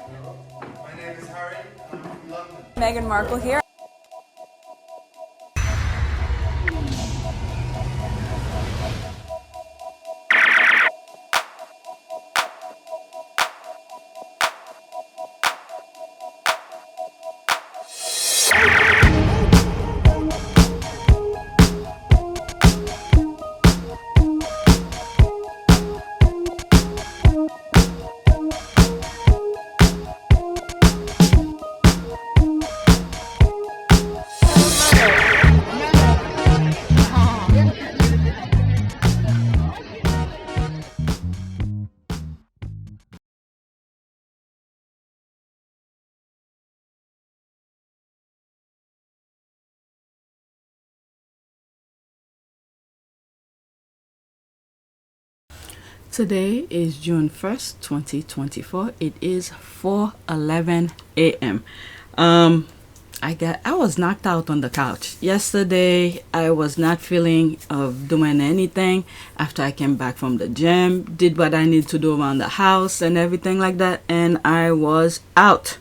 My name is Harry, and I'm from London. Meghan Markle here. Today is June 1st, 2024. It is 4:11 a.m. I was knocked out on the couch. Yesterday, I was not feeling of doing anything after I came back from the gym, did what I need to do around the house and everything like that, and I was out.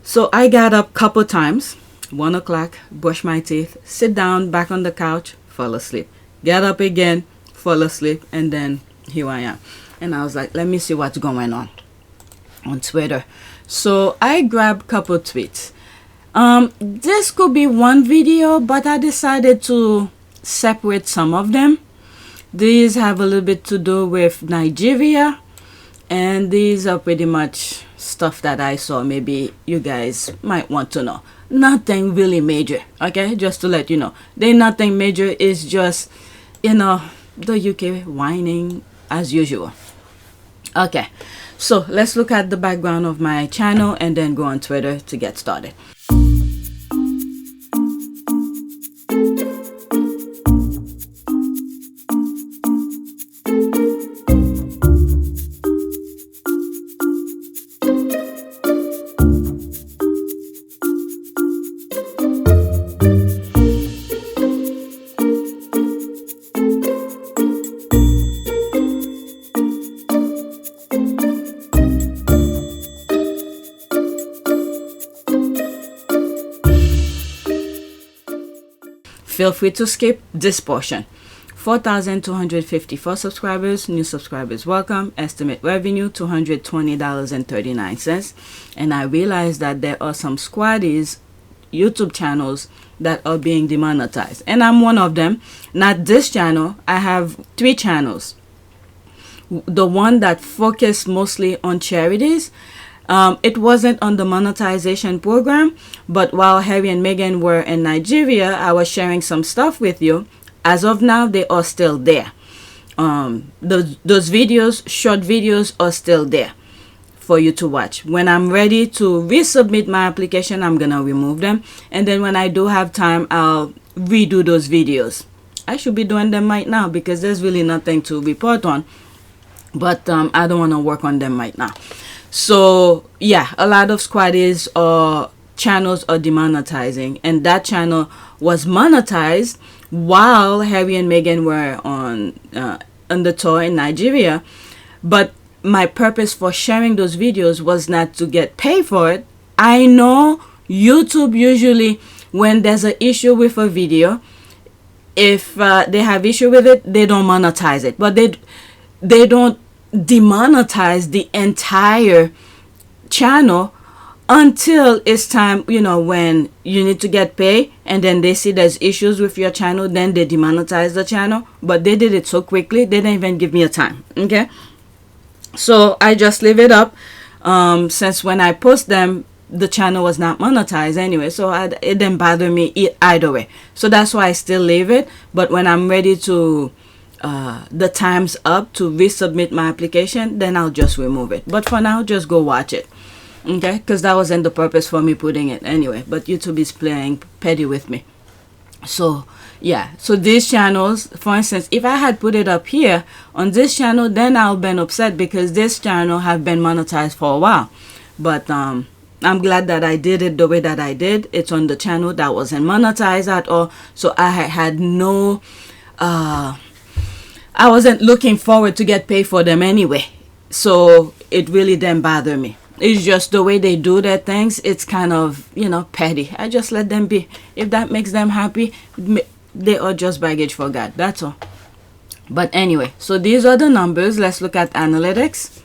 So I got up a couple times, 1 o'clock, brush my teeth, sit down back on the couch, fall asleep. Get up again, fall asleep, and then here I am. And I was like, let me see what's going on Twitter. So I grabbed a couple tweets. This could be one video, but I decided to separate some of them. These have a little bit to do with Nigeria, and these are pretty much stuff that I saw maybe you guys might want to know. Nothing really major, okay? Just to let you know. They're nothing major, it's just, the UK whining as usual. Okay, so let's look at the background of my channel and then go on Twitter to get started. Feel free to skip this portion. 4,254 subscribers, new subscribers welcome, estimate revenue $220.39. And I realized that there are some squaddies YouTube channels that are being demonetized, and I'm one of them. Not this channel, I have 3 channels. The one that focused mostly on charities, it wasn't on the monetization program, but while Harry and Meghan were in Nigeria, I was sharing some stuff with you. As of now, they are still there. Those videos, short videos, are still there for you to watch. When I'm ready to resubmit my application, I'm gonna remove them, and then when I do have time, I'll redo those videos. I should be doing them right now because there's really nothing to report on, but I don't want to work on them right now. So yeah, a lot of squaddies or channels are demonetizing, and that channel was monetized while Harry and Meghan were on the tour in Nigeria. But my purpose for sharing those videos was not to get paid for it. I know YouTube usually, when there's an issue with a video, if they have issue with it, they don't monetize it, but they don't demonetize the entire channel until it's time, when you need to get paid, and then they see there's issues with your channel, then they demonetize the channel. But they did it so quickly, they didn't even give me a time. Okay, so I just leave it up, since when I post them, the channel was not monetized anyway, so it didn't bother me either way. So that's why I still leave it. But when I'm ready to the time's up to resubmit my application, then I'll just remove it. But for now, just go watch it, okay? Because that wasn't the purpose for me putting it anyway. But YouTube is playing petty with me. So yeah, so these channels, for instance, if I had put it up here on this channel, then I'll been upset because this channel have been monetized for a while. But I'm glad that I did it the way that I did. It's on the channel that wasn't monetized at all, so I had no I wasn't looking forward to get paid for them anyway, so it really didn't bother me. It's just the way they do their things. It's kind of, you know, petty. I just let them be. If that makes them happy, they are just baggage for God. That's all. But anyway, so these are the numbers. Let's look at analytics.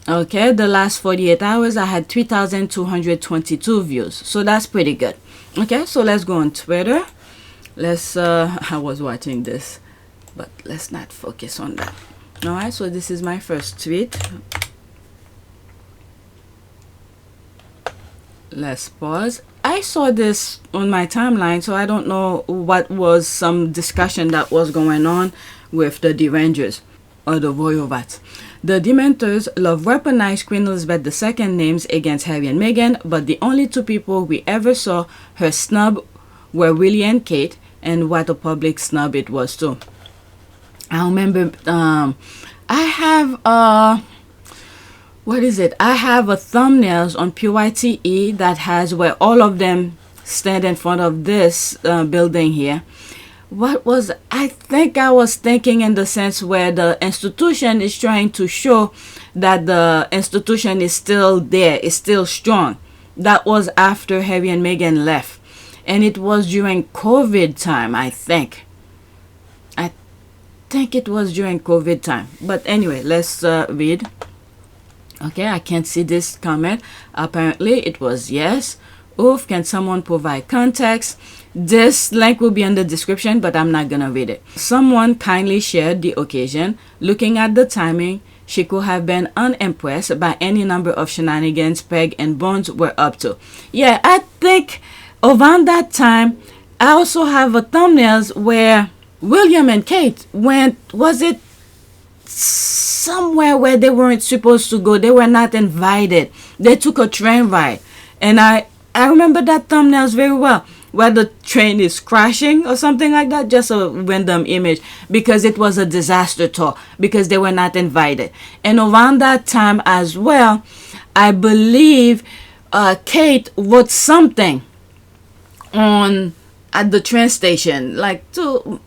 Okay, the last 48 hours I had 3,222 views, so that's pretty good. Okay, so let's go on Twitter. Let's I was watching this, but let's not focus on that. All right, so this is my first tweet. Let's pause. I saw this on my timeline, so I don't know what was some discussion that was going on with the derangers or the royal vats. The Dementors love weaponized Queen Elizabeth II names against Harry and Meghan, but the only two people we ever saw her snub were Willie and Kate, and what a public snub it was too. I remember I have what is it? I have a thumbnails on Pt1 that has where all of them stand in front of this building here. What was, I think I was thinking in the sense where the institution is trying to show that the institution is still there, is still strong. That was after Harry and Meghan left. And it was during COVID time, I think. I think it was during COVID time. But anyway, let's read. Okay, I can't see this comment. Apparently, it was yes. Oof, can someone provide context? This link will be in the description, but I'm not gonna read it. Someone kindly shared the occasion. Looking at the timing, she could have been unimpressed by any number of shenanigans Peg and Bones were up to. Yeah, I think around that time, I also have a thumbnails where William and Kate went, was it somewhere where they weren't supposed to go? They were not invited. They took a train ride. And I remember that thumbnails very well, where the train is crashing or something like that. Just a random image, because it was a disaster tour, because they were not invited. And around that time as well, I believe Kate wrote something on at the train station, like to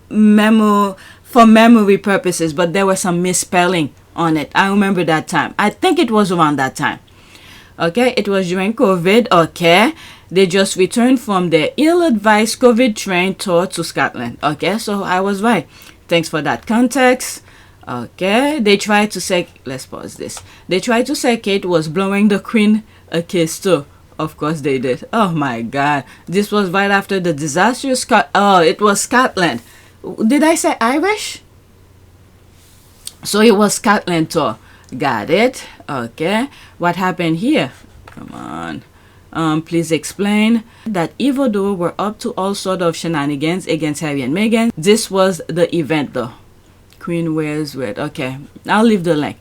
for memory purposes, but there was some misspelling on it. I remember that time. I think it was around that time. Okay, it was during COVID. Okay, they just returned from their ill-advised COVID train tour to Scotland. Okay, so I was right. Thanks for that context. Okay, they tried to say, let's pause this. They tried to say Kate was blowing the Queen a kiss too. Of course they did. Oh my God, this was right after the disastrous it was Scotland. Did I say Irish? So it was Scotland tour. Got it. Okay, what happened here? Come on. Please explain. That even though we're up to all sort of shenanigans against Harry and Meghan, this was the event though. Queen wears red. Okay, I'll leave the link.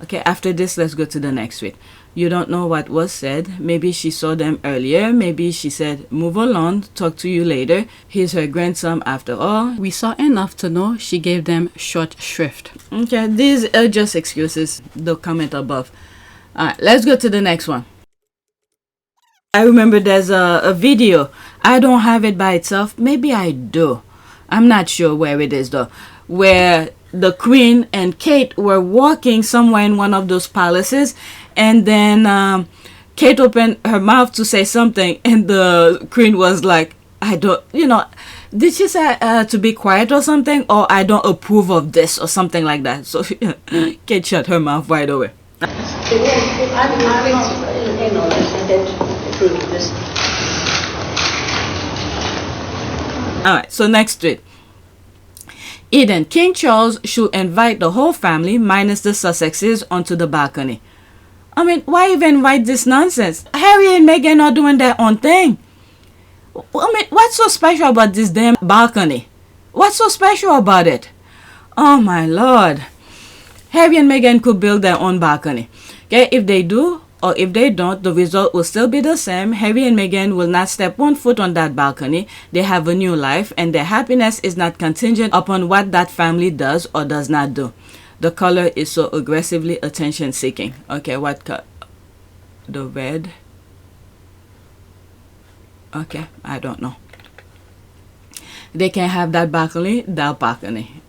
Okay, after this, let's go to the next tweet. You don't know what was said. Maybe she saw them earlier. Maybe she said, move along, talk to you later. He's her grandson after all. We saw enough to know she gave them short shrift. Okay, these are just excuses. The comment above. Alright, let's go to the next one. I remember there's a video. I don't have it by itself. Maybe I do. I'm not sure where it is though. Where the Queen and Kate were walking somewhere in one of those palaces, and then Kate opened her mouth to say something, and the Queen was like, I don't, did she say to be quiet or something, or I don't approve of this or something like that. So Kate shut her mouth right away. Alright, so next tweet. Eden, King Charles should invite the whole family minus the Sussexes onto the balcony. I mean, why even write this nonsense? Harry and Meghan are doing their own thing. I mean, what's so special about this damn balcony? What's so special about it? Oh my Lord. Harry and Meghan could build their own balcony. Okay, if they do, or if they don't, the result will still be the same. Harry and Meghan will not step one foot on that balcony. They have a new life, and their happiness is not contingent upon what that family does or does not do. The color is so aggressively attention-seeking. Okay, what color? The red. Okay, I don't know. They can have that balcony,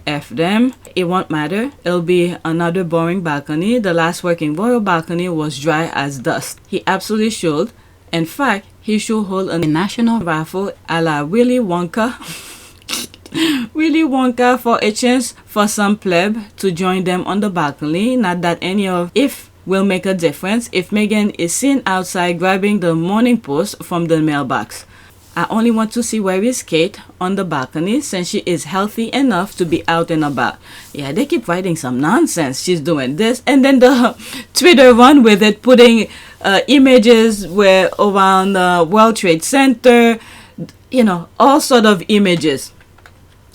F them. It won't matter. It'll be another boring balcony. The last working royal balcony was dry as dust. He absolutely should. In fact, he should hold a national raffle a la Willy Wonka. Willy Wonka for a chance for some pleb to join them on the balcony. Not that any of if will make a difference if Meghan is seen outside grabbing the morning post from the mailbox. I only want to see where is Kate on the balcony since she is healthy enough to be out and about. Yeah, they keep writing some nonsense. She's doing this. And then the Twitter run with it, putting images where around the World Trade Center, you know, all sort of images.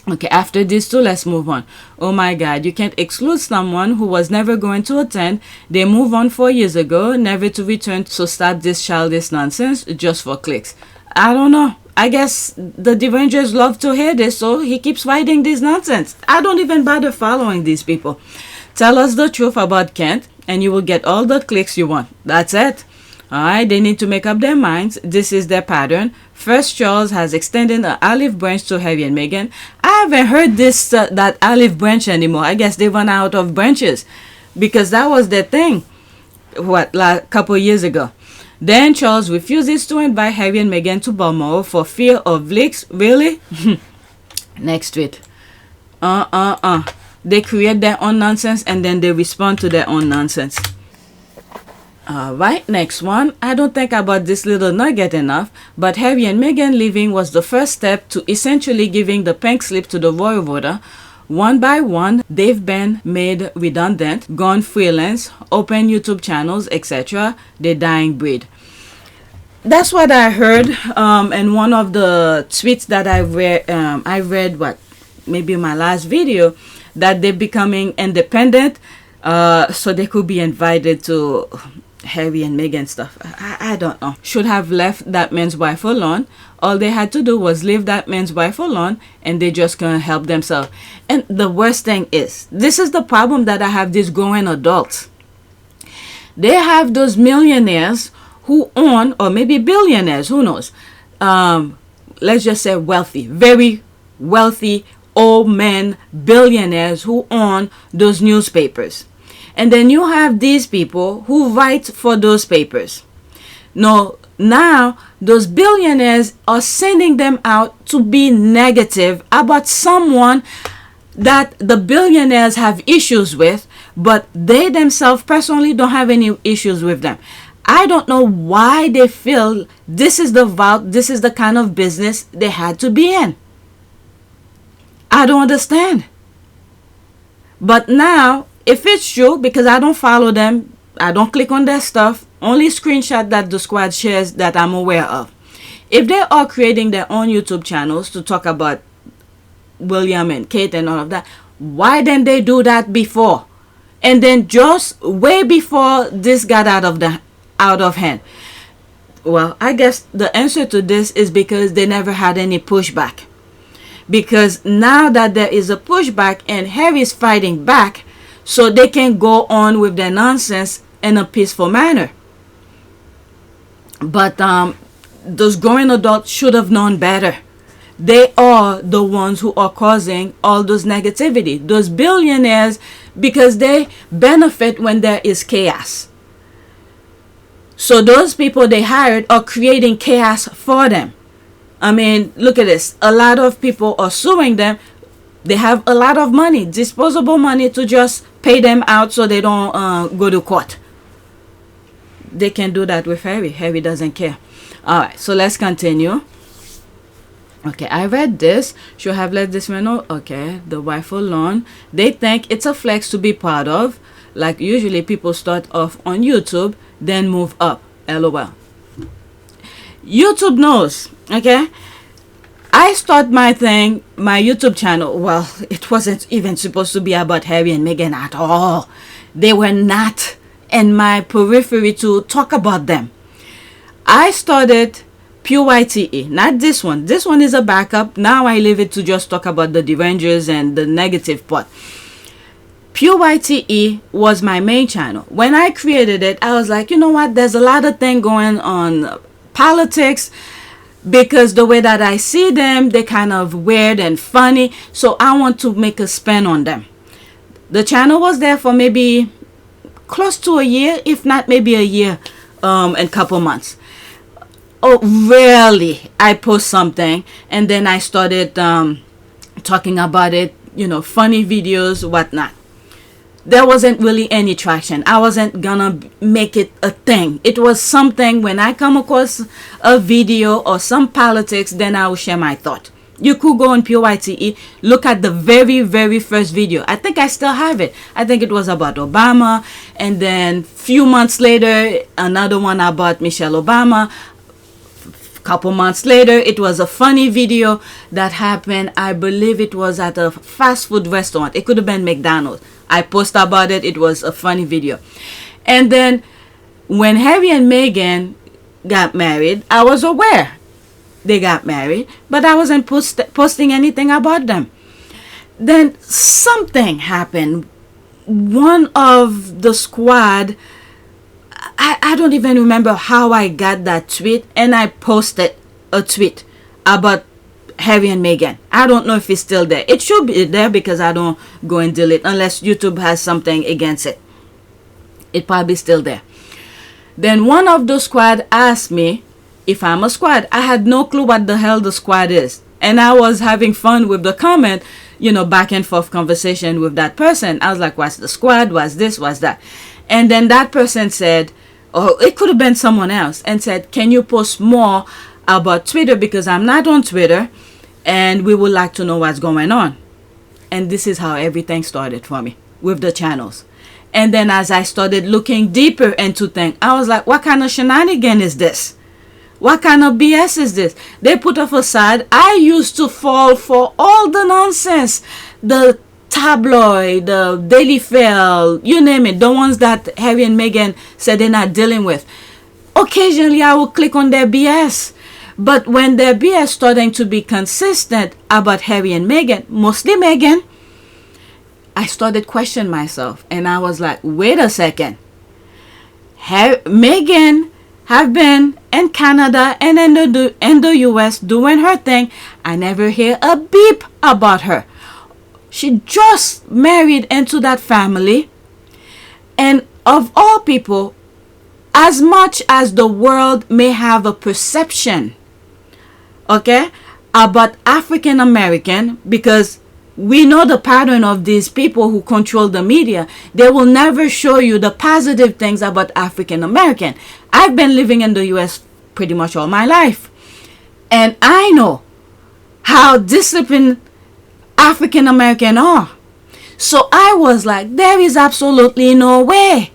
Okay, after this too, let's move on. Oh my God, you can't exclude someone who was never going to attend. They moved on 4 years ago, never to return. So start this childish nonsense just for clicks. I don't know. I guess the Rangers love to hear this, so he keeps writing this nonsense. I don't even bother following these people. Tell us the truth about Kent, and you will get all the clicks you want. That's it. Alright, they need to make up their minds. This is their pattern. First, Charles has extended an olive branch to Harry and Meghan. I haven't heard this that olive branch anymore. I guess they run out of branches because that was their thing. What, like a couple years ago. Then Charles refuses to invite Harry and Meghan to Balmoral for fear of leaks. Really? Next tweet. They create their own nonsense and then they respond to their own nonsense. Alright, next one. I don't think about this little nugget enough, but Harry and Meghan leaving was the first step to essentially giving the pink slip to the royal voter. One by one, they've been made redundant, gone freelance, open YouTube channels, etc. They're dying breed. That's what I heard in one of the tweets that I read what, maybe my last video, that they're becoming independent so they could be invited to Harry and Meghan stuff. I don't know. Should have left that man's wife alone. All they had to do was leave that man's wife alone and they just gonna help themselves. And the worst thing is, this is the problem that I have these growing adults. They have those millionaires who own, or maybe billionaires, who knows. Let's just say wealthy, very wealthy old men, billionaires who own those newspapers. And then you have these people who write for those papers. Now those billionaires are sending them out to be negative about someone that the billionaires have issues with, but they themselves personally don't have any issues with them. I don't know why they feel this is the route, this is the kind of business they had to be in. I don't understand. But now, if it's true, because I don't follow them, I don't click on their stuff, only screenshot that the squad shares that I'm aware of. If they are creating their own YouTube channels to talk about William and Kate and all of that, why didn't they do that before? And then just way before this got out of hand. Well, I guess the answer to this is because they never had any pushback. Because now that there is a pushback and Harry's fighting back, so they can go on with their nonsense in a peaceful manner. But those growing adults should have known better. They are the ones who are causing all those negativity. Those billionaires, because they benefit when there is chaos. So those people they hired are creating chaos for them. I mean, look at this. A lot of people are suing them. They have a lot of money, disposable money, to just pay them out so they don't go to court. They can do that with Harry. Harry doesn't care. Alright, so let's continue. Okay, I read this. Should have let this man know. Okay, the wife alone. They think it's a flex to be proud of. Like usually people start off on YouTube, then move up. LOL. YouTube knows. Okay, I start my YouTube channel. Well, it wasn't even supposed to be about Harry and Meghan at all. They were not in my periphery to talk about them. I started Pt1, not this one. This one is a backup. Now I leave it to just talk about the Rangers and the negative part. Pt1 was my main channel. When I created it, I was like, you know what? There's a lot of things going on. Politics, because the way that I see them, they're kind of weird and funny. So I want to make a spin on them. The channel was there for maybe close to a year, if not maybe a year and a couple months. Oh, rarely I post something and then I started talking about it, funny videos, whatnot. There wasn't really any traction. I wasn't gonna make it a thing. It was something when I come across a video or some politics, then I will share my thought. You could go on PYTE, look at the very, very first video. I think I still have it. I think it was about Obama. And then few months later, another one about Michelle Obama. Couple months later, it was a funny video that happened. I believe it was at a fast food restaurant. It could have been McDonald's. I posted about it. It was a funny video. And then when Harry and Meghan got married, I was aware they got married, but I wasn't posting anything about them. Then something happened. One of the squad, I don't even remember how I got that tweet, and I posted a tweet about Harry and Meghan. I don't know if it's still there. It should be there because I don't go and delete unless YouTube has something against it. It probably still there. Then one of the squad asked me if I'm a squad. I had no clue what the hell the squad is. And I was having fun with the comment, back and forth conversation with that person. I was like, what's the squad? What's this? What's that? And then that person said, or it could have been someone else, and said, can you post more about Twitter, because I'm not on Twitter and we would like to know what's going on. And this is how everything started for me with the channels. And then as I started looking deeper into things, I was like, what kind of shenanigan is this? What kind of BS is this? They put a facade. I used to fall for all the nonsense. The tabloid, the Daily Fail, you name it. The ones that Harry and Meghan said they're not dealing with. Occasionally I will click on their BS. But when their BS starting to be consistent about Harry and Meghan, mostly Meghan, I started questioning myself. And I was like, wait a second. Meghan have been in Canada and in the US doing her thing. I never hear a beep about her. She just married into that family. And of all people, as much as the world may have a perception, okay, about African American, because we know the pattern of these people who control the media, they will never show you the positive things about African American. I've been living in the US pretty much all my life, and I know how disciplined African American are. So I was like, there is absolutely no way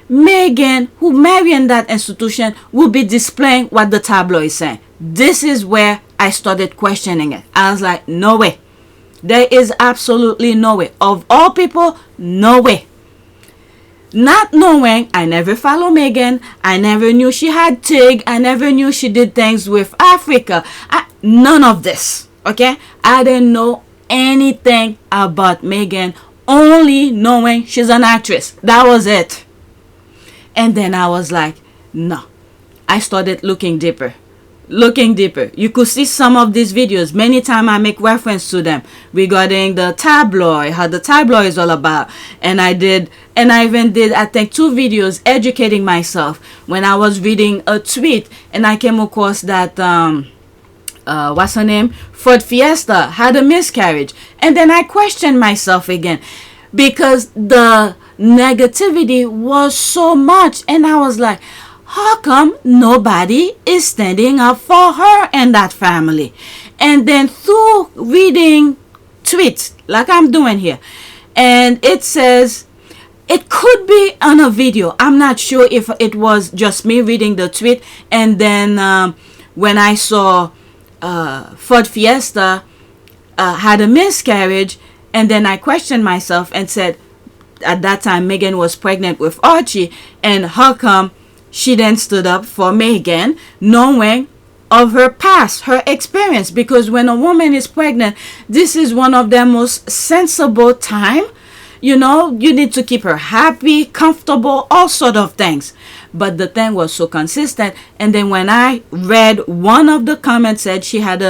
Meghan, who married in that institution, will be displaying what the tabloid is saying. This is where I started questioning it. I was like, no way. There is absolutely no way. Of all people, no way. Not knowing, I never follow Meghan. I never knew she had TIG. I never knew she did things with Africa. None of this. Okay? I didn't know anything about Meghan. Only knowing she's an actress. That was it. And then I was like, no. I started looking deeper. You could see some of these videos. Many times I make reference to them regarding the tabloid, how the tabloid is all about. And I even did, I think, 2 videos educating myself when I was reading a tweet and I came across that, what's her name? Ford Fiesta had a miscarriage. And then I questioned myself again because the negativity was so much. And I was like, how come nobody is standing up for her and that family? And then through reading tweets like I'm doing here, and it says it could be on a video. I'm not sure if it was just me reading the tweet, and then when I saw Ford Fiesta had a miscarriage, and then I questioned myself and said, at that time Meghan was pregnant with Archie, and how come she then stood up for Meghan, knowing of her past, her experience? Because when a woman is pregnant, this is one of their most sensible time, You know, you need to keep her happy, comfortable, all sort of things. But the thing was so consistent. And then when I read one of the comments said she had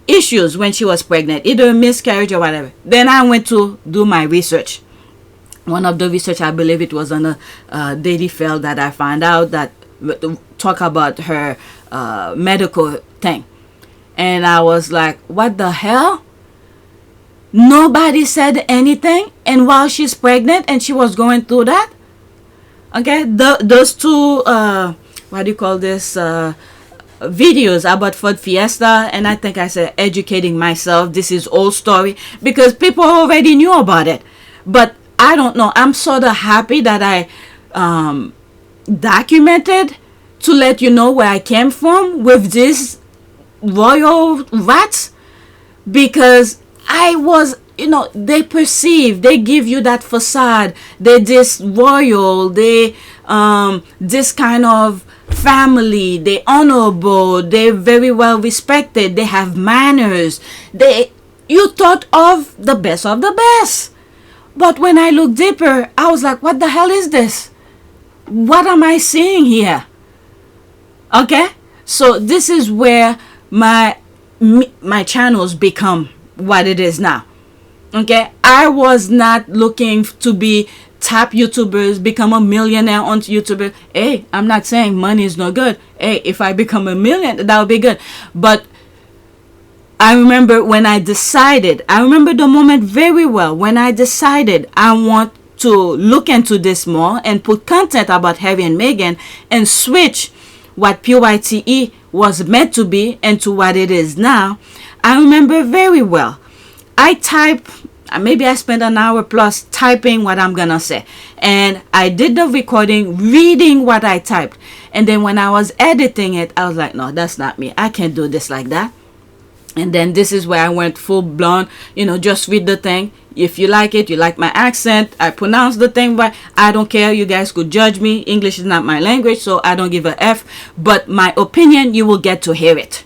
issues when she was pregnant, either a miscarriage or whatever. Then I went to do my research. One of the research, I believe it was on a Daily Fail, that I found out that talk about her medical thing. And I was like, what the hell? Nobody said anything, and while she's pregnant and she was going through that. Okay, those two what do you call this, videos about Ford Fiesta, and I think I said educating myself, this is old story, because people already knew about it. But I don't know, I'm sort of happy that I documented to let you know where I came from with these royal rats, because I was, you know, they perceive, they give you that facade, they this royal, they this kind of family, they honorable, they're very well respected, they have manners, you thought of the best of the best. But when I looked deeper, I was like, what the hell is this? What am I seeing here? Okay, so this is where my channels become what it is now. Okay, I was not looking to be top YouTubers, become a millionaire on YouTuber. Hey, I'm not saying money is no good. Hey, if I become a million, that would be good. But I remember when I decided, I remember the moment very well when I decided I want to look into this more and put content about Harry and Meghan and switch what PYTE was meant to be into what it is now. I remember very well. I type, maybe I spent an hour plus typing what I'm gonna say, and I did the recording reading what I typed, and then when I was editing it, I was like, no, that's not me, I can't do this like that. And then this is where I went full blown, you know, just read the thing. If you like it, you like my accent, I pronounce the thing right, I don't care, you guys could judge me, English is not my language, so I don't give a F, but my opinion, you will get to hear it.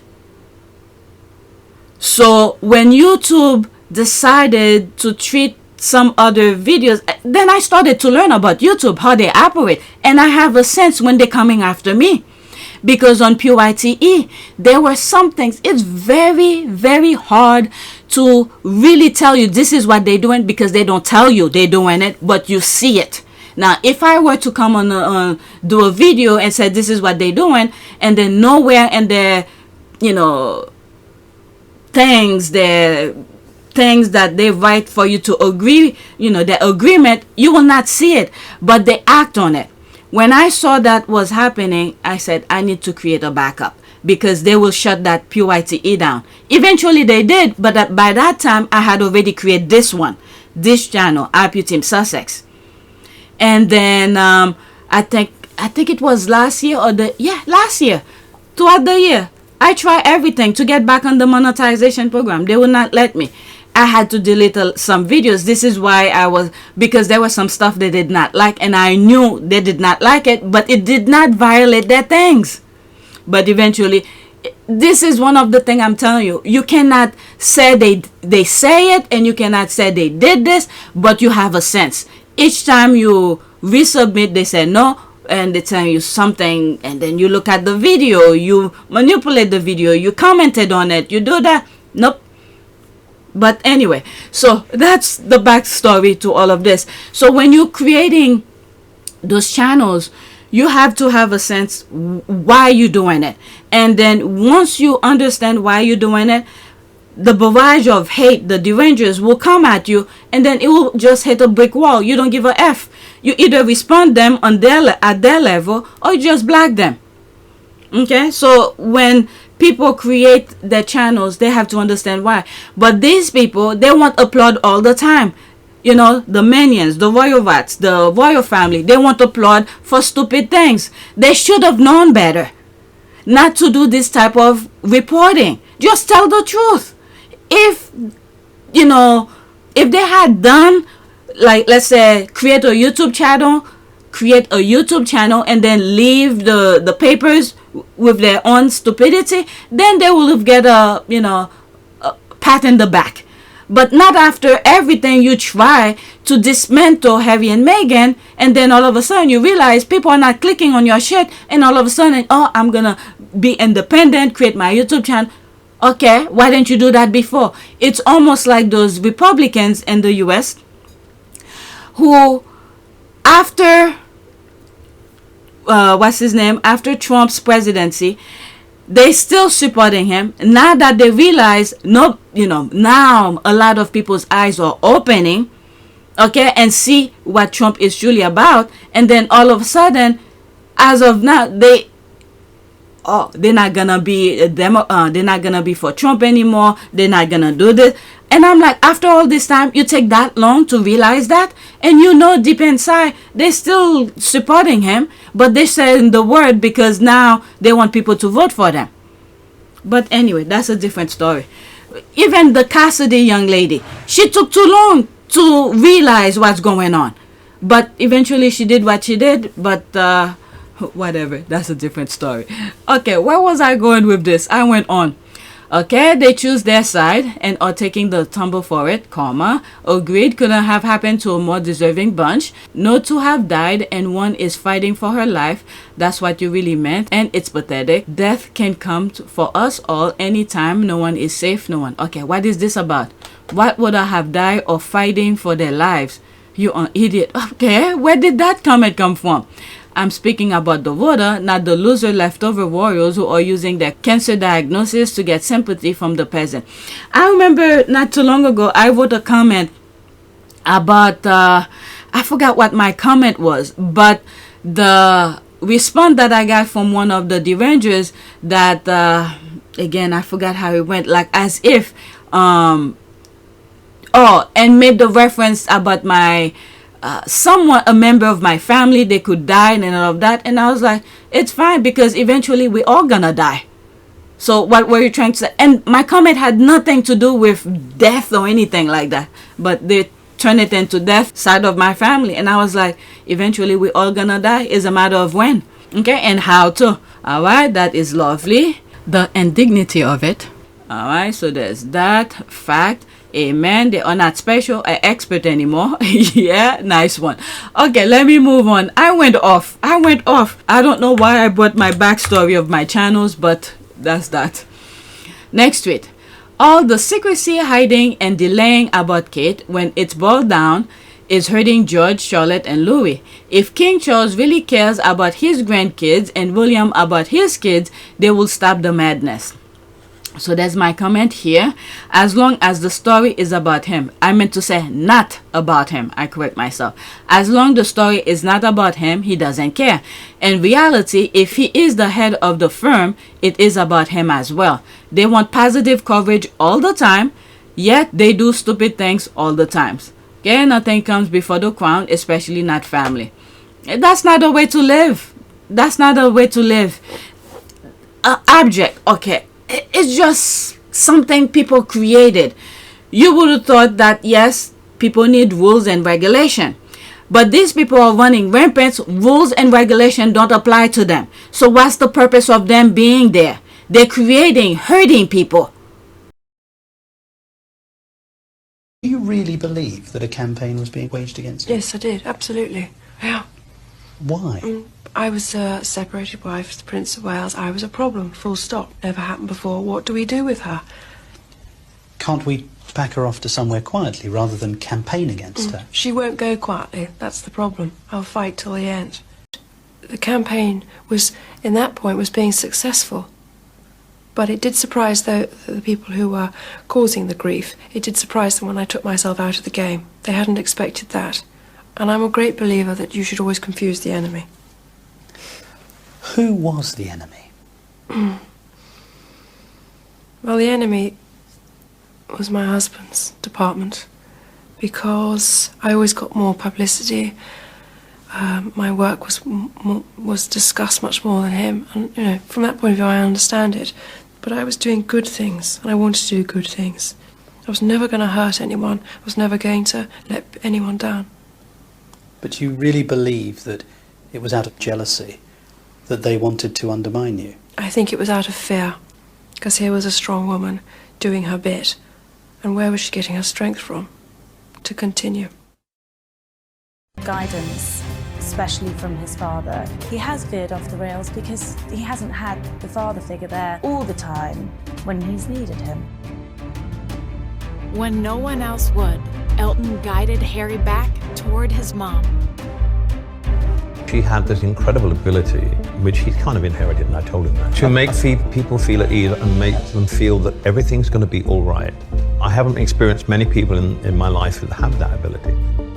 So when YouTube decided to treat some other videos, then I started to learn about YouTube, how they operate, and I have a sense when they're coming after me. Because on PYTE, there were some things, it's very, very hard to really tell you this is what they're doing, because they don't tell you they're doing it, but you see it. Now, if I were to come on do a video and say this is what they're doing, and then nowhere in their, you know, things that they write for you to agree, you know, the agreement, you will not see it, but they act on it. When I saw that was happening, I said, I need to create a backup, because they will shut that PYTE down. Eventually they did, but by that time I had already created this one, this channel, APTS Sussex. And then I think it was last year or last year, throughout the year, I tried everything to get back on the monetization program. They would not let me. I had to delete some videos. This is why because there was some stuff they did not like, and I knew they did not like it, but it did not violate their things. But eventually, this is one of the things I'm telling you. You cannot say they say it, and you cannot say they did this, but you have a sense. Each time you resubmit, they say no, and they tell you something, and then you look at the video, you manipulate the video, you commented on it, you do that. Nope. But anyway, so that's the backstory to all of this. So when you're creating those channels, you have to have a sense why you're doing it. And then once you understand why you're doing it, the barrage of hate, the derangers will come at you, and then it will just hit a brick wall. You don't give a F. You either respond them at their level, or you just block them. Okay, so when people create their channels, they have to understand why. But these people, they want applaud all the time. You know, the minions, the royal rats, the royal family, they want applaud for stupid things. They should have known better not to do this type of reporting. Just tell the truth. If, you know, if they had done, like, let's say, create a YouTube channel and then leave the papers with their own stupidity, then they will get a, you know, a pat in the back. but not after everything you try to dismantle Harry and Meghan, and then all of a sudden you realize people are not clicking on your shit, and all of a sudden, oh, I'm gonna be independent, create my YouTube channel. Okay, why didn't you do that before? It's almost like those Republicans in the US who, after after Trump's presidency, they still supporting him. Now that they realize, no, now a lot of people's eyes are opening, okay, and see what Trump is truly about, and then all of a sudden, as of now, they're not gonna be they're not gonna be for Trump anymore. They're not gonna do this. And I'm like, after all this time, you take that long to realize that, and deep inside they're still supporting him, but they're saying the word because now they want people to vote for them. But anyway, that's a different story. Even the Cassidy young lady, she took too long to realize what's going on, but eventually she did what she did. But whatever, that's a different story. Okay, where was I going with this? I went on. Okay, they choose their side and are taking the tumble for it, comma. Agreed, couldn't have happened to a more deserving bunch. No two have died and one is fighting for her life. That's what you really meant, and it's pathetic. Death can come for us all anytime. No one is safe, no one. Okay, what is this about? What would I have died or fighting for their lives? You an idiot. Okay, where did that comment come from? I'm speaking about the voter, not the loser leftover warriors who are using their cancer diagnosis to get sympathy from the peasant. I remember not too long ago, I wrote a comment about, I forgot what my comment was, but the response that I got from one of the derangers that, again, I forgot how it went, like as if, and made the reference about my, someone, a member of my family, they could die and all of that. And I was like, it's fine because eventually we all gonna die. So what were you trying to say? And my comment had nothing to do with death or anything like that, but they turned it into death side of my family. And I was like, eventually we all gonna die. It's a matter of when, okay, and how to. All right, that is lovely. The indignity of it. All right, so there's that fact. Amen. They are not special or expert anymore. Yeah, nice one. Okay, let me move on. I went off. I don't know why I brought my backstory of my channels, but that's that. Next tweet. All the secrecy, hiding, and delaying about Kate, when it's boiled down, is hurting George, Charlotte, and Louis. If King Charles really cares about his grandkids and William about his kids, they will stop the madness. So that's my comment here. As long as the story is about him. I meant to say not about him. I correct myself. As long the story is not about him, he doesn't care. In reality, if he is the head of the firm, it is about him as well. They want positive coverage all the time, yet they do stupid things all the times. Okay, nothing comes before the crown, especially not family. That's not a way to live. That's not a way to live. Abject. Okay. It's just something people created. You would have thought that, yes, people need rules and regulation. But these people are running rampant. Rules and regulation don't apply to them. So what's the purpose of them being there? They're creating, hurting people. Do you really believe that a campaign was being waged against you? Yes, I did. Absolutely. Yeah. Why? I was a separated wife to the Prince of Wales. I was a problem, full stop. Never happened before. What do we do with her? Can't we pack her off to somewhere quietly rather than campaign against her? She won't go quietly. That's the problem. I'll fight till the end. The campaign was, in that point, was being successful. But it did surprise the people who were causing the grief. It did surprise them when I took myself out of the game. They hadn't expected that. And I'm a great believer that you should always confuse the enemy. Who was the enemy? Well, the enemy was my husband's department, because I always got more publicity. My work was discussed much more than him, and from that point of view, I understand it. But I was doing good things, and I wanted to do good things. I was never going to hurt anyone. I was never going to let anyone down. But you really believe that it was out of jealousy that they wanted to undermine you? I think it was out of fear, because here was a strong woman doing her bit, And where was she getting her strength from to continue? Guidance, especially from his father. He has veered off the rails because he hasn't had the father figure there all the time when he's needed him. When no one else would, Elton guided Harry back toward his mom. She had this incredible ability, which he kind of inherited, and I told him that, to make people feel at ease and make them feel that everything's going to be all right. I haven't experienced many people in my life that have that ability.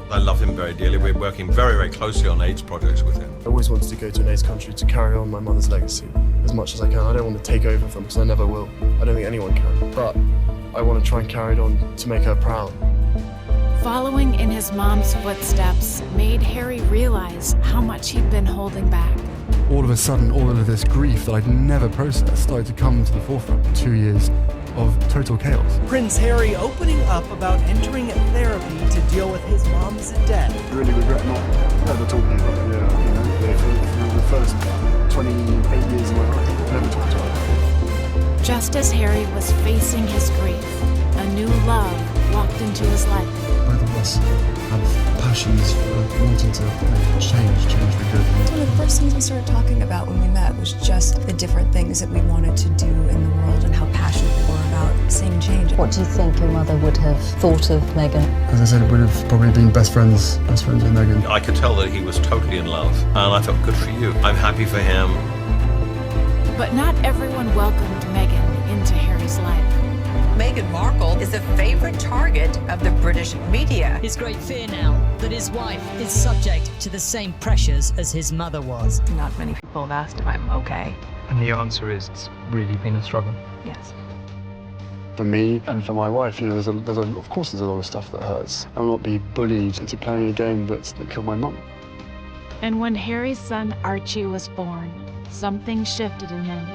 I love him very dearly. We're working very, very closely on AIDS projects with him. I always wanted to go to an AIDS country to carry on my mother's legacy as much as I can. I don't want to take over from because I never will. I don't think anyone can. But I want to try and carry it on to make her proud. Following in his mom's footsteps made Harry realize how much he'd been holding back. All of a sudden, all of this grief that I'd never processed started to come to the forefront. 2 years of total chaos. Prince Harry opening up about entering therapy to deal with his mom's death. I really regret not ever talking about it. For the first 28 years of my life, I never talked about it. Just as Harry was facing his grief, a new love walked into his life. Both of us have passions for wanting to change for good. One of the first things we started talking about when we met was just the different things that we wanted to do in the world and how passionate we were about seeing change. What do you think your mother would have thought of Meghan? As I said, it would have probably been best friends with Meghan. I could tell that he was totally in love, and I felt good for you. I'm happy for him. But not everyone welcomed Meghan into Harry's life. Meghan Markle is a favorite target of the British media. His great fear now that his wife is subject to the same pressures as his mother was. Not many people have asked if I'm okay. And the answer is it's really been a struggle. Yes. For me and for my wife, of course there's a lot of stuff that hurts. I will not be bullied into playing a game that killed my mum. And when Harry's son Archie was born, something shifted in him.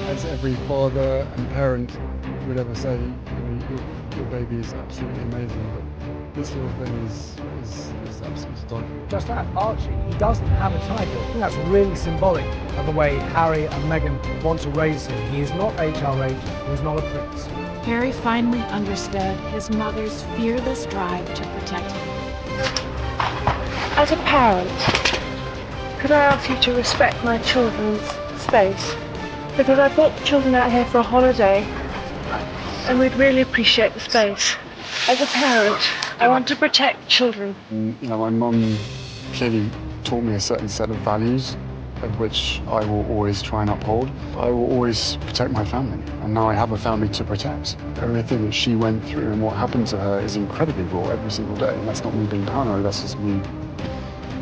As every father and parent would ever say, your baby is absolutely amazing, but this little thing is absolutely delightful. Just that, Archie, he doesn't have a title. I think that's really symbolic of the way Harry and Meghan want to raise him. He is not HRH, he is not a prince. Harry finally understood his mother's fearless drive to protect him. As a parent, could I ask you to respect my children's space? Because I brought the children out here for a holiday, and we'd really appreciate the space. As a parent, I want to protect children. My mum clearly taught me a certain set of values, of which I will always try and uphold. I will always protect my family, and now I have a family to protect. Everything that she went through and what happened to her is incredibly raw every single day, and that's not me being paranoid, that's just me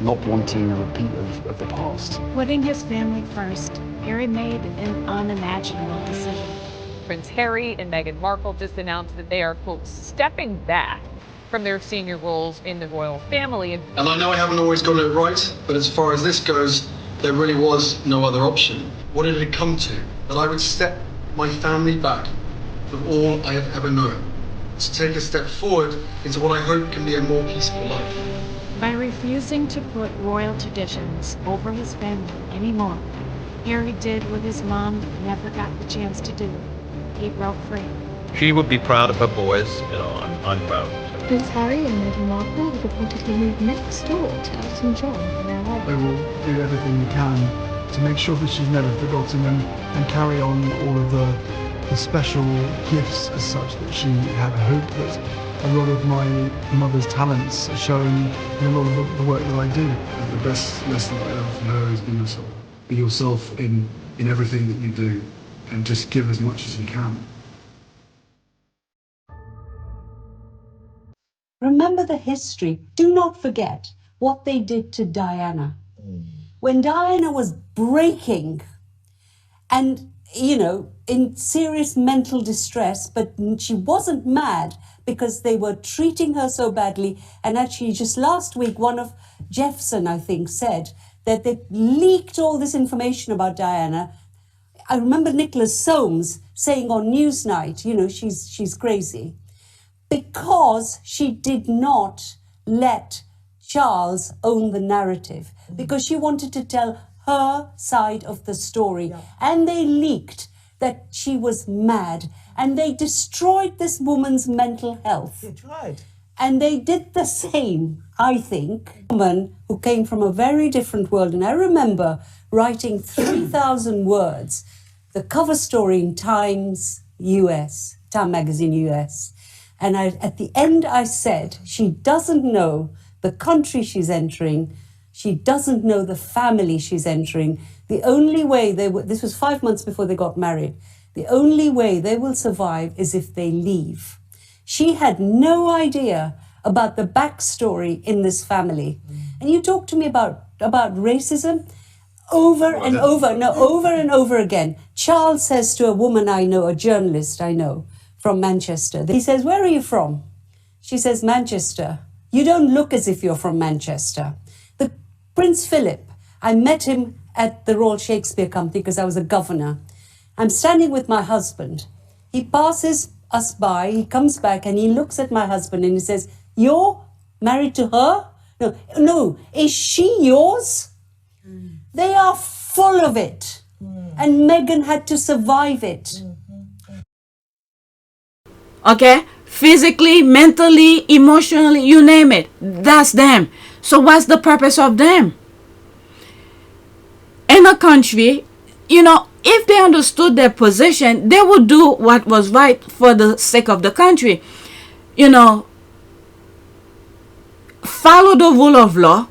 not wanting a repeat of the past. Putting his family first, Harry made an unimaginable decision. Prince Harry and Meghan Markle just announced that they are, quote, stepping back from their senior roles in the royal family. And I know I haven't always got it right, but as far as this goes, there really was no other option. What did it come to? That I would step my family back from all I have ever known, to take a step forward into what I hope can be a more peaceful life. By refusing to put royal traditions over his family anymore, Harry did what his mom never got the chance to do. He broke free. She would be proud of her boys. I'm proud. Prince Harry and Meghan Markle have reportedly moved next door to Elton John in their home. I will do everything we can to make sure that she's never forgotten and carry on all of the special gifts as such that she had. I hope that a lot of my mother's talents are shown in a lot of the work that I do. The best lesson I learned from her is be yourself. Be yourself in everything that you do, and just give as much as you can. Remember the history. Do not forget what they did to Diana. When Diana was breaking and, in serious mental distress, but she wasn't mad because they were treating her so badly. And actually, just last week, one of Jeffson, I think, said that they leaked all this information about Diana. I remember Nicholas Soames saying on Newsnight, she's crazy, because she did not let Charles own the narrative, because she wanted to tell her side of the story. Yeah. And they leaked that she was mad. And they destroyed this woman's mental health. They tried. And they did the same, I think. A woman who came from a very different world. And I remember writing 3,000 words, the cover story in Time Magazine US. And at the end I said, she doesn't know the country she's entering. She doesn't know the family she's entering. The only way this was 5 months before they got married. The only way they will survive is if they leave. She had no idea about the backstory in this family. And you talk to me about racism over and over again. Charles says to a woman I know, a journalist I know from Manchester, he says, "Where are you from?" She says, "Manchester." "You don't look as if you're from Manchester." The Prince Philip, I met him at the Royal Shakespeare Company because I was a governor. I'm standing with my husband. He passes us by, he comes back and he looks at my husband and he says, "You're married to her?" No, is she yours? They are full of it. And Meghan had to survive it. Okay? Physically, mentally, emotionally, you name it. That's them. So what's the purpose of them? In a country, if they understood their position, they would do what was right for the sake of the country. Follow the rule of law.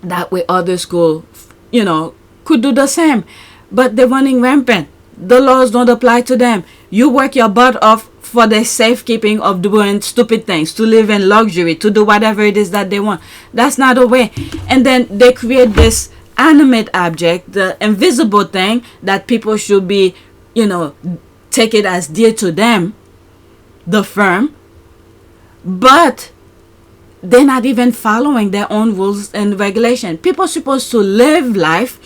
That way others could do the same. But they're running rampant. The laws don't apply to them. You work your butt off for the safekeeping of doing stupid things, to live in luxury, to do whatever it is that they want. That's not the way. And then they create this animate object, the invisible thing that people should be, take it as dear to them, the firm. But they're not even following their own rules and regulation. People are supposed to live life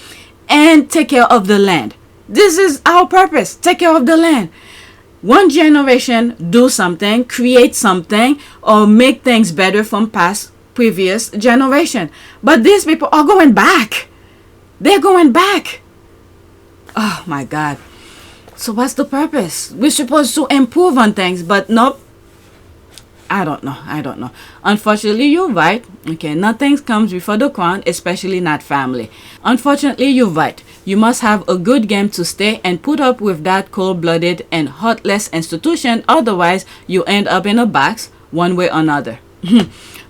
and take care of the land. This is our purpose. Take care of the land. One generation do something, create something, or make things better from previous generation. But these people are going back. They're going back. Oh my God. So what's the purpose? We're supposed to improve on things, but nope. I don't know. Unfortunately, you're right. Okay, nothing comes before the crown, especially not family. Unfortunately, you're right. You must have a good game to stay and put up with that cold-blooded and heartless institution. Otherwise, you end up in a box one way or another.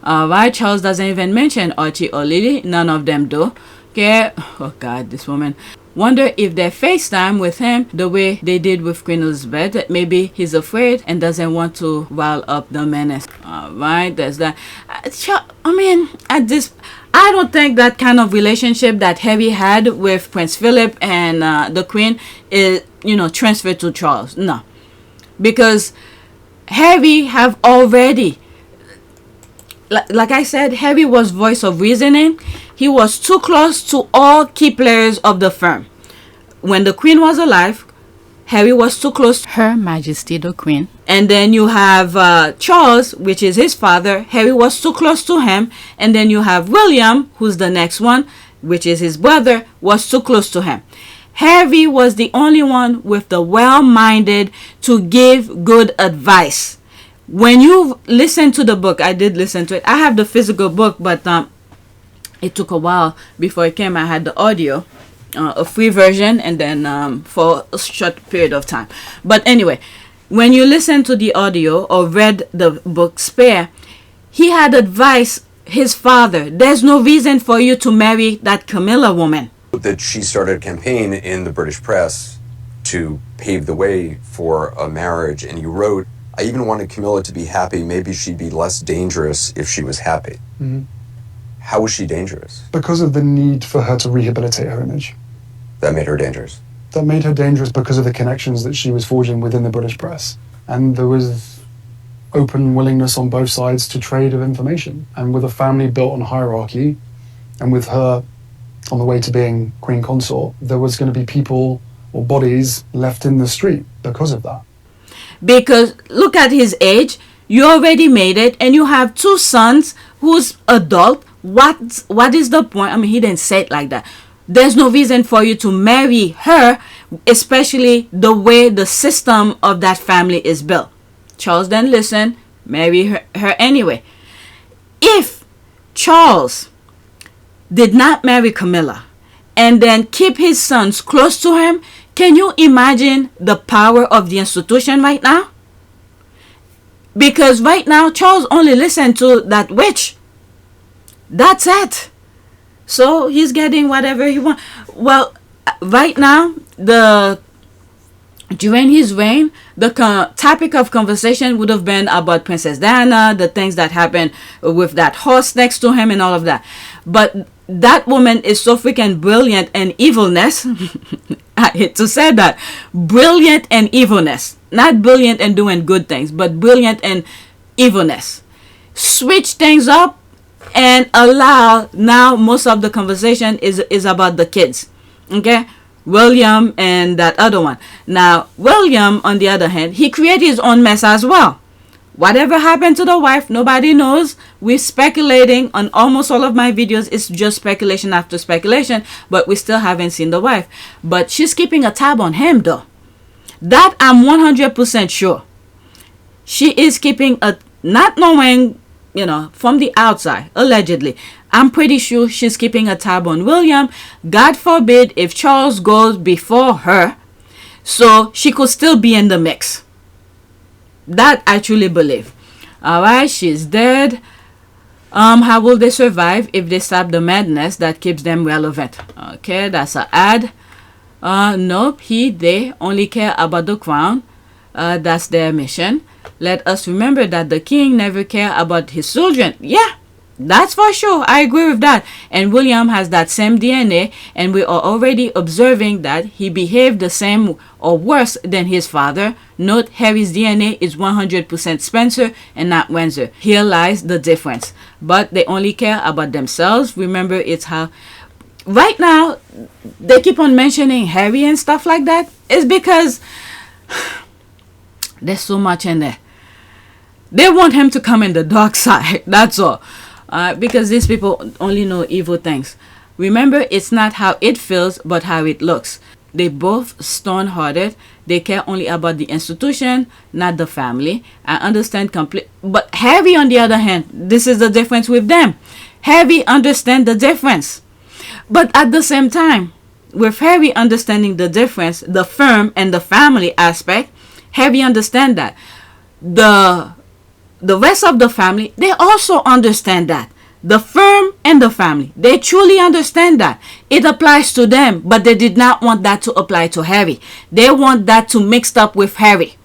Alright, Charles doesn't even mention Archie or Lily. None of them do. Okay. Oh God, this woman. Wonder if they FaceTime with him the way they did with Queen Elizabeth. Maybe he's afraid and doesn't want to rile up the menace. Alright, there's that. I don't think that kind of relationship that Harry had with Prince Philip and the Queen is, transferred to Charles. No. Because Harry have already, like I said, Harry was voice of reasoning. He was too close to all key players of the firm. When the Queen was alive, Harry was too close to Her Majesty the Queen. And then you have Charles, which is his father. Harry was too close to him. And then you have William, who's the next one, which is his brother, was too close to him. Harry was the only one with the well-minded to give good advice. When you listen to the book, I did listen to it. I have the physical book, but it took a while before it came. I had the audio, a free version, and then for a short period of time. But anyway, when you listen to the audio or read the book Spare, he had advised his father, there's no reason for you to marry that Camilla woman. That she started a campaign in the British press to pave the way for a marriage, and you wrote, "I even wanted Camilla to be happy. Maybe she'd be less dangerous if she was happy." Mm-hmm. How was she dangerous? Because of the need for her to rehabilitate her image. That made her dangerous? That made her dangerous because of the connections that she was forging within the British press. And there was open willingness on both sides to trade of information. And with a family built on hierarchy, and with her on the way to being Queen Consort, there was going to be people or bodies left in the street because of that. Because look at his age. You already made it, and you have two sons who's adult. What is the point? I mean, he didn't say it like that. There's no reason for you to marry her especially the way the system of that family is built. Charles then listened, marry her anyway. If Charles did not marry Camilla and then keep his sons close to him, can you imagine the power of the institution right now? Because right now, Charles only listened to that witch. That's it. So he's getting whatever he wants. Well, right now, during his reign, the topic of conversation would have been about Princess Diana, the things that happened with that horse next to him and all of that. But that woman is so freaking brilliant and evilness. I hate to say that. Brilliant and evilness. Not brilliant and doing good things, but brilliant and evilness. Switch things up and allow, now most of the conversation is about the kids. Okay? William and that other one. Now, William, on the other hand, he created his own mess as well. Whatever happened to the wife, nobody knows. We're speculating on almost all of my videos. It's just speculation after speculation, but we still haven't seen the wife. But she's keeping a tab on him, though. That I'm 100% sure. She is keeping a, not knowing, you know, from the outside, allegedly. I'm pretty sure she's keeping a tab on William. God forbid if Charles goes before her, so she could still be in the mix. That I truly believe. Alright, she's dead. How will they survive if they stop the madness that keeps them relevant? Okay, that's an ad. Nope, they only care about the crown. That's their mission. Let us remember that the king never cared about his children. Yeah, that's for sure. I agree with that. And William has that same DNA, and we are already observing that he behaved the same or worse than his father. Note, Harry's DNA is 100% Spencer and not Windsor. Here lies the difference. But they only care about themselves. Remember, it's how... Right now, they keep on mentioning Harry and stuff like that. It's because there's so much in there. They want him to come in the dark side. That's all. Because these people only know evil things. Remember, it's not how it feels, but how it looks. They both stone-hearted. They care only about the institution, not the family. I understand completely. But Harry, on the other hand, this is the difference with them. Harry understands the difference. But at the same time, with Harry understanding the difference, the firm and the family aspect, Harry understands that. The rest of the family, they also understand that. The firm and the family, they truly understand that. It applies to them, but they did not want that to apply to Harry. They want that to mix up with Harry.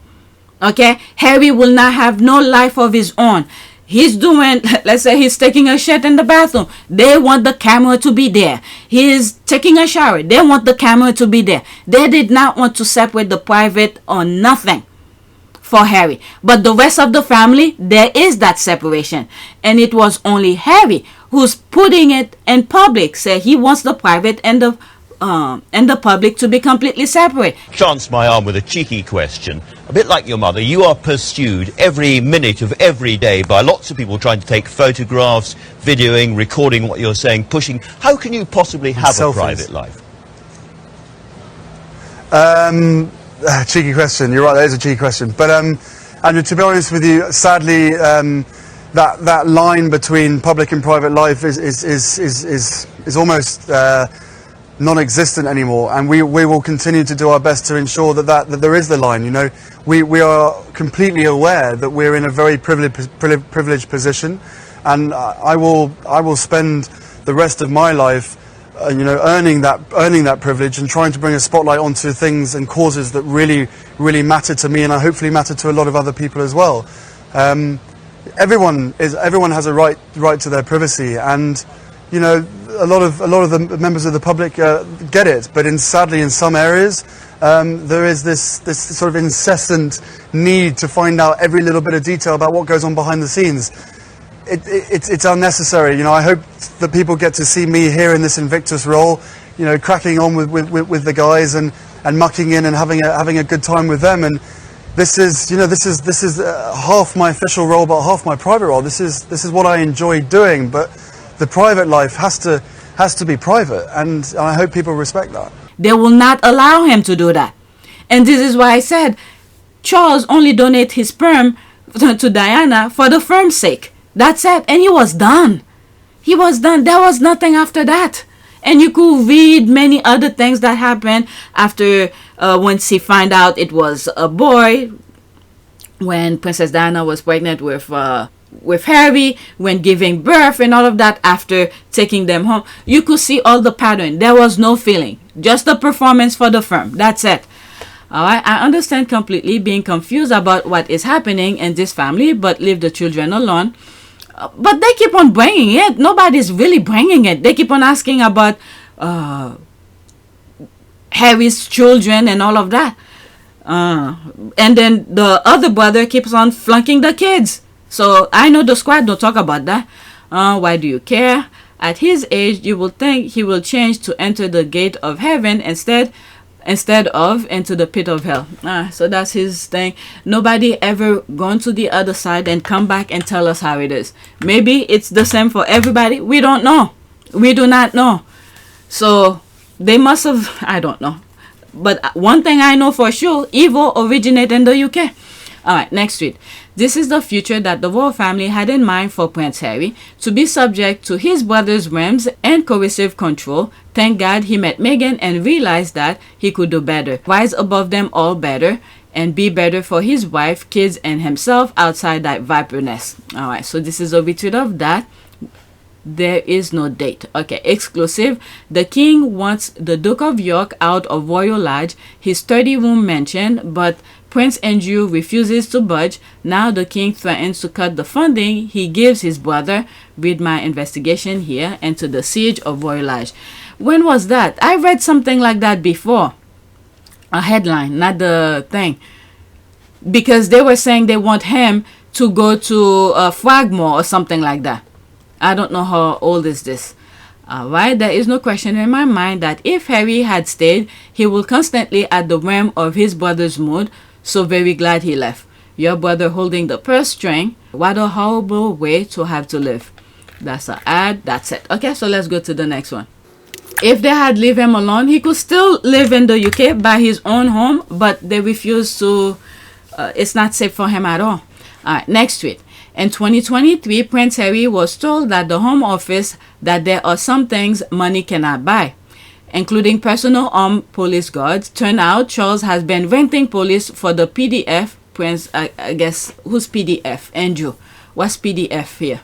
Okay? Harry will not have no life of his own. He's doing, let's say he's taking a shit in the bathroom. They want the camera to be there. He's taking a shower. They want the camera to be there. They did not want to separate the private or nothing for Harry. But the rest of the family, there is that separation. And it was only Harry who's putting it in public. Say he wants the private and the public to be completely separate. Chance my arm with a cheeky question. A bit like your mother, you are pursued every minute of every day by lots of people trying to take photographs, videoing, recording what you're saying, pushing. How can you possibly have a private life? Cheeky question. You're right, that is a cheeky question. But Andrew, to be honest with you, sadly, that line between public and private life is almost non-existent anymore, and we will continue to do our best to ensure that there is the line. You know, we are completely aware that we're in a very privileged position, and I will spend the rest of my life, you know, earning that privilege and trying to bring a spotlight onto things and causes that really matter to me, and I hopefully matter to a lot of other people as well. Everyone has a right to their privacy, and you know, a lot of the members of the public get it, but sadly in some areas there is this sort of incessant need to find out every little bit of detail about what goes on behind the scenes. It's unnecessary. You know, I hope that people get to see me here in this Invictus role, you know, cracking on with the guys and mucking in and having a good time with them. And this is half my official role, but half my private role. This is what I enjoy doing, but the private life has to be private, and I hope people respect that. They will not allow him to do that. And this is why I said Charles only donate his sperm to Diana for the firm's sake. That's it. And he was done. He was done. There was nothing after that. And you could read many other things that happened after when she found out it was a boy, when Princess Diana was pregnant with Harry, when giving birth and all of that, after taking them home. You could see all the pattern. There was no feeling. Just the performance for the firm. That's it. Alright, I understand completely being confused about what is happening in this family, but leave the children alone. But they keep on bringing it. Nobody's really bringing it. They keep on asking about Harry's children and all of that. And then the other brother keeps on flunking the kids. So I know the squad don't talk about that. Why do you care? At his age, you will think he will change to enter the gate of heaven instead of into the pit of hell. So that's his thing. Nobody ever gone to the other side and come back and tell us how it is. Maybe it's the same for everybody. We don't know. We do not know. So they must have, I don't know. But one thing I know for sure, evil originated in the UK. Alright, next tweet. This is the future that the royal family had in mind for Prince Harry, to be subject to his brother's whims and coercive control. Thank God he met Meghan and realized that he could do better, rise above them all better, and be better for his wife, kids, and himself outside that viper nest. Alright, so this is a retweet of that. There is no date. Okay, exclusive. The king wants the Duke of York out of Royal Lodge, his 30-room mansion, but Prince Andrew refuses to budge. Now the king threatens to cut the funding he gives his brother. Read my investigation here into the siege of Royal Lodge. When was that? I read something like that before. A headline, not the thing. Because they were saying they want him to go to Frogmore or something like that. I don't know how old is this. Alright, there is no question in my mind that if Harry had stayed, he will constantly at the whim of his brother's mood. So very glad he left. Your brother holding the purse string. What a horrible way to have to live. That's an ad. That's it. Okay, so let's go to the next one. If they had leave him alone, he could still live in the UK, buy his own home, but they refuse to. It's not safe for him at all. Alright, next tweet. In 2023, Prince Harry was told that the Home Office that there are some things money cannot buy, including personal armed police guards. Turn out Charles has been renting police for the PDF. Prince, I guess, who's PDF? Andrew. What's PDF here?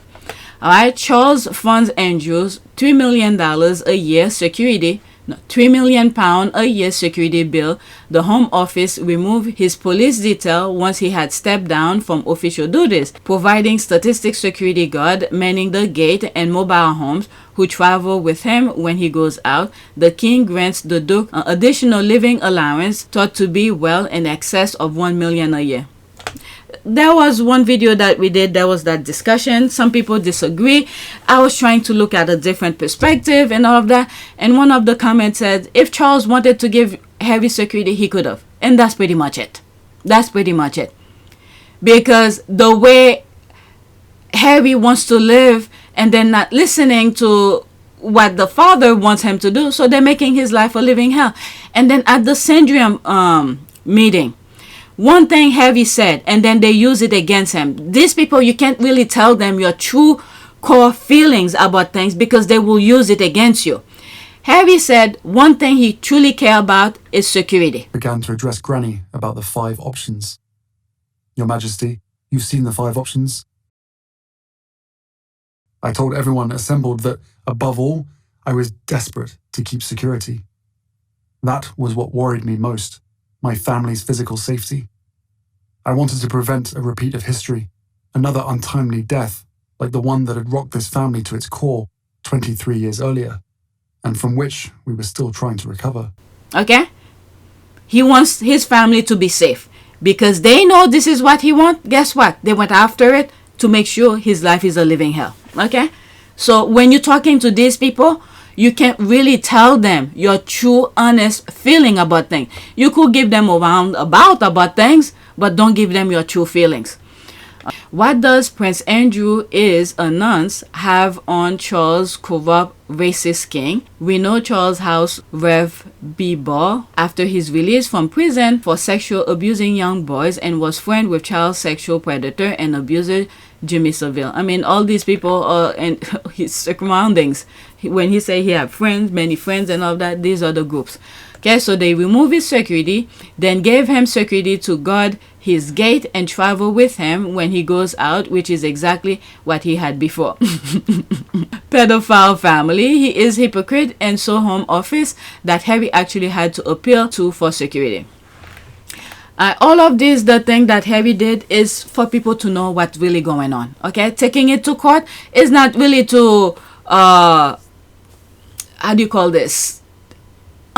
Alright, Charles funds Andrew's $3 million a year security. No, £3 million a year security bill. The Home Office removed his police detail once he had stepped down from official duties, providing statistics security guard manning the gate and mobile homes who travel with him when he goes out. The king grants the Duke an additional living allowance thought to be well in excess of $1 million a year. There was one video that we did, there was that discussion. Some people disagree. I was trying to look at a different perspective and all of that. And one of the comments said, if Charles wanted to give Harry security, he could have. And that's pretty much it. That's pretty much it. Because the way Harry wants to live and then not listening to what the father wants him to do, so they're making his life a living hell. And then at the Syndrium meeting, one thing Harry said, and then they use it against him. These people, you can't really tell them your true core feelings about things because they will use it against you. Harry said one thing he truly cares about is security. Began to address Granny about the 5 options. Your Majesty, you've seen the 5 options. I told everyone assembled that, above all, I was desperate to keep security. That was what worried me most. My family's physical safety. I wanted to prevent a repeat of history, another untimely death, like the one that had rocked this family to its core 23 years earlier, and from which we were still trying to recover. Okay? He wants his family to be safe, because they know this is what he wants. Guess what? They went after it to make sure his life is a living hell. Okay? So when you're talking to these people, you can't really tell them your true, honest feeling about things. You could give them a roundabout about things, but don't give them your true feelings. What does Prince Andrew is a nunce have on Charles corrupt racist king? We know Charles' house Rev B. Ball after his release from prison for sexual abusing young boys and was friend with child sexual predator and abuser Jimmy Savile. I mean, all these people are in his surroundings. When he say he have friends, many friends and all that, these are the groups. Okay, so they remove his security, then gave him security to guard his gate and travel with him when he goes out, which is exactly what he had before. Pedophile family. He is hypocrite and so home office that Harry actually had to appeal to for security. All of this, the thing that Harry did is for people to know what's really going on. Okay, taking it to court is not really to, how do you call this?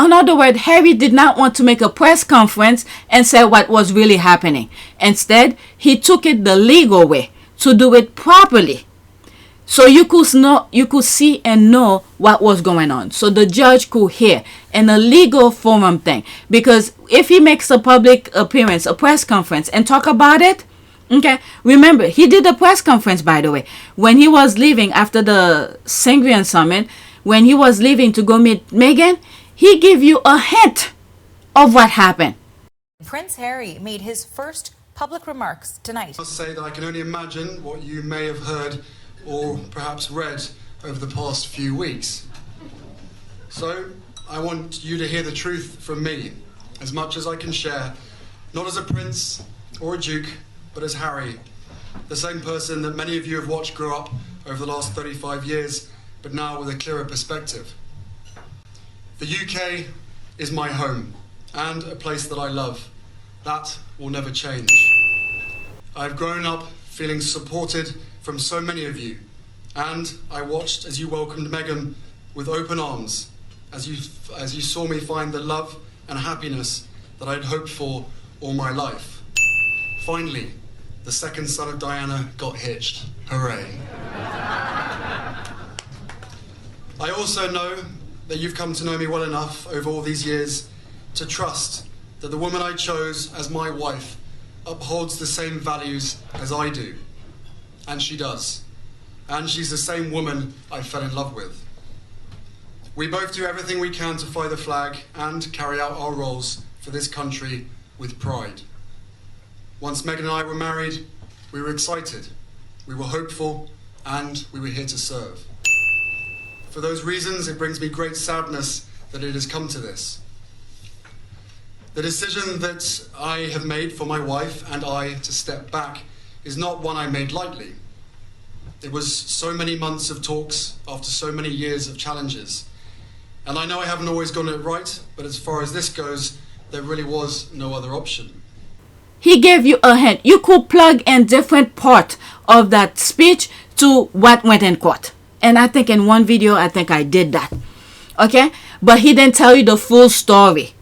In other words, Harry did not want to make a press conference and say what was really happening. Instead, he took it the legal way to do it properly. So you could see and know what was going on. So the judge could hear in a legal forum thing. Because if he makes a public appearance, a press conference, and talk about it, okay, remember, he did a press conference, by the way, when he was leaving after the Sangrian Summit, when he was leaving to go meet Meghan, he gave you a hint of what happened. Prince Harry made his first public remarks tonight. I must say that I can only imagine what you may have heard or perhaps read over the past few weeks. So I want you to hear the truth from me, as much as I can share, not as a prince or a duke, but as Harry, the same person that many of you have watched grow up over the last 35 years, but now with a clearer perspective. The UK is my home and a place that I love. That will never change. I've grown up feeling supported from so many of you, and I watched as you welcomed Meghan with open arms, as you saw me find the love and happiness that I'd hoped for all my life. Finally, the second son of Diana got hitched. Hooray. I also know that you've come to know me well enough over all these years to trust that the woman I chose as my wife upholds the same values as I do. And she does. And she's the same woman I fell in love with. We both do everything we can to fly the flag and carry out our roles for this country with pride. Once Meghan and I were married, we were excited, we were hopeful, and we were here to serve. For those reasons, it brings me great sadness that it has come to this. The decision that I have made for my wife and I to step back is not one I made lightly. It was so many months of talks after so many years of challenges. And I know I haven't always gotten it right, but as far as this goes, there really was no other option. He gave you a hint. You could plug in different part of that speech to what went in court. And I think in one video, I think I did that. Okay? But he didn't tell you the full story.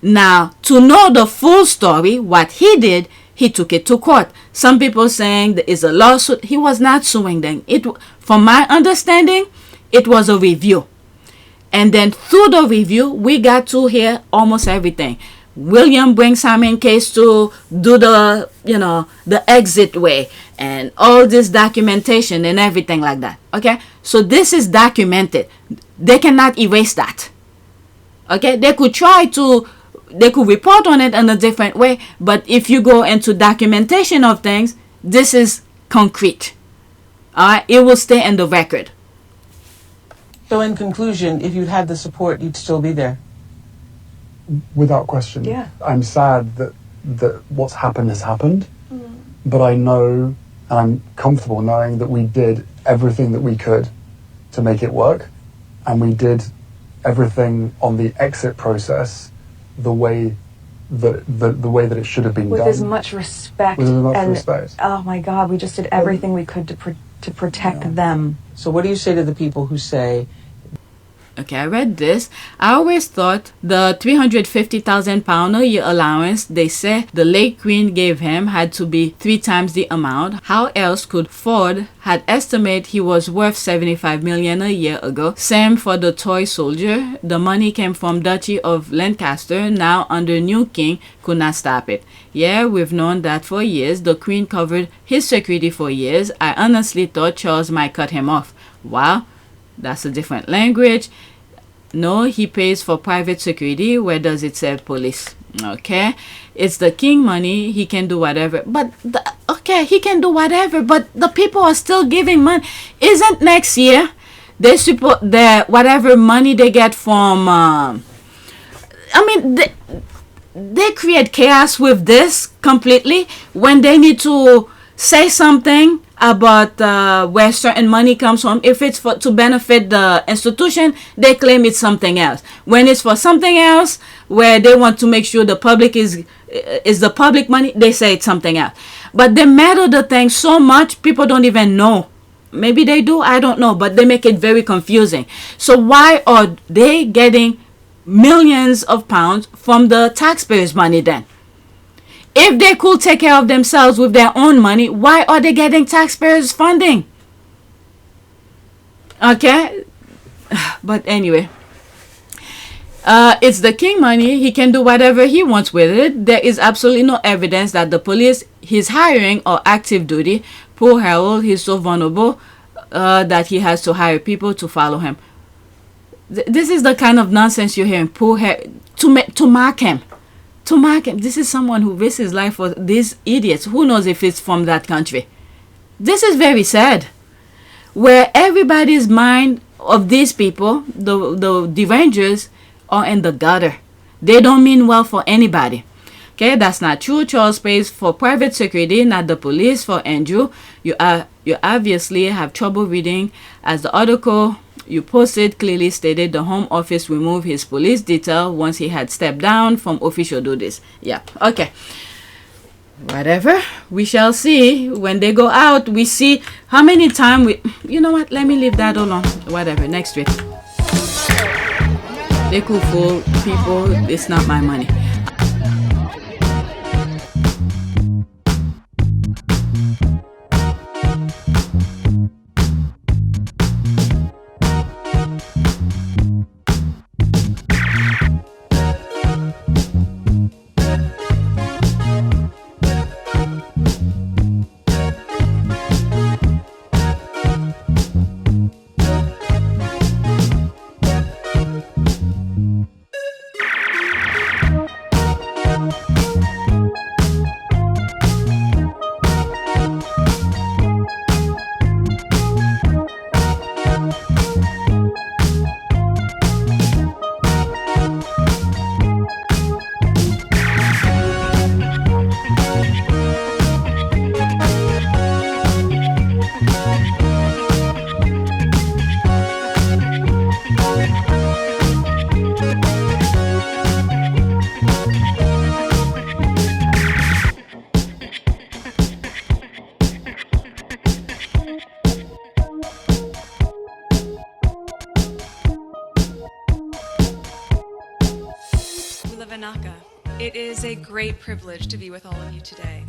Now, to know the full story, what he did, he took it to court. Some people saying there is a lawsuit. He was not suing them. From my understanding, it was a review. And then through the review, we got to hear almost everything. William brings him in case to do the, the exit way and all this documentation and everything like that. Okay, so this is documented. They cannot erase that. Okay, they could report on it in a different way, but if you go into documentation of things, this is concrete. All right, it will stay in the record. So in conclusion, if you'd had the support, you'd still be there. Without question. Yeah. I'm sad that what's happened has happened, but I know and I'm comfortable knowing that we did everything that we could to make it work, and we did everything on the exit process the way that it should have been with done. As much respect. With as much and, respect. Oh my God, we just did everything we could to protect them. So what do you say to the people who say Okay, I read this. I always thought the £350,000 a year allowance they say the late Queen gave him had to be 3 times the amount. How else could Ford had estimated he was worth $75 million a year ago? Same for the toy soldier. The money came from Duchy of Lancaster. Now under new king, could not stop it. Yeah, we've known that for years. The Queen covered his security for years. I honestly thought Charles might cut him off. Wow. That's a different language. No, he pays for private security. Where does it say police? Okay, it's the king money. He can do whatever. But okay, he can do whatever. But the people are still giving money. Isn't next year they support the whatever money they get from? They create chaos with this completely when they need to say something about where certain money comes from. If it's for to benefit the institution, they claim it's something else. When it's for something else, where they want to make sure the public is the public money, they say it's something else. But they meddle the thing so much, people don't even know. Maybe they do, I don't know, but they make it very confusing. So why are they getting millions of pounds from the taxpayers' money then? If they could take care of themselves with their own money, why are they getting taxpayers' funding? Okay? But anyway, it's the king money. He can do whatever he wants with it. There is absolutely no evidence that the police he's hiring are active duty. Poor Harold, he's so vulnerable that he has to hire people to follow him. This is the kind of nonsense you're hearing. Poor Harold, to mark him. To mark him. This is someone who risks his life for these idiots. Who knows if it's from that country? This is very sad. Where everybody's mind of these people, the derangers, are in the gutter. They don't mean well for anybody. Okay, that's not true. Charles pays for private security, not the police. For Andrew, you obviously have trouble reading, as the article you posted clearly stated the Home Office removed his police detail once he had stepped down from official duties. Yeah, okay. Whatever. We shall see. When they go out, we see how many times we... You know what? Let me leave that alone. Whatever. Next week. They could fool people. It's not my money. It is a great privilege to be with all of you today.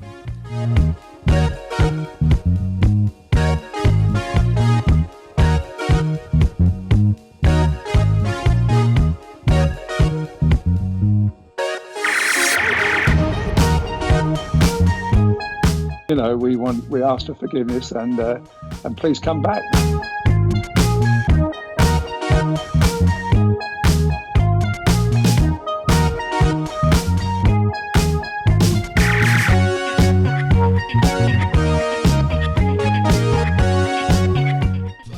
You know, we ask for forgiveness and please come back.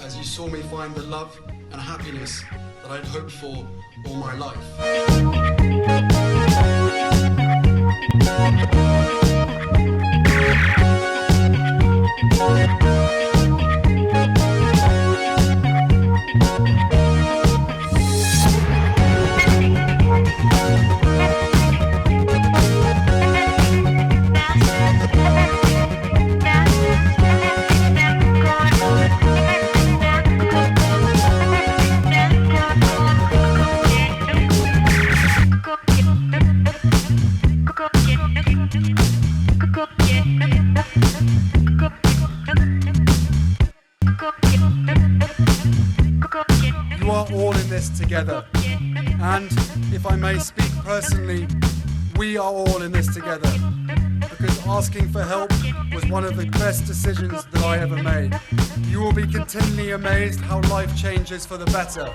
As you saw me find the love and happiness that I'd hoped for all my life. this together. And if I may speak personally, we are all in this together. Because asking for help was one of the best decisions that I ever made. You will be continually amazed how life changes for the better.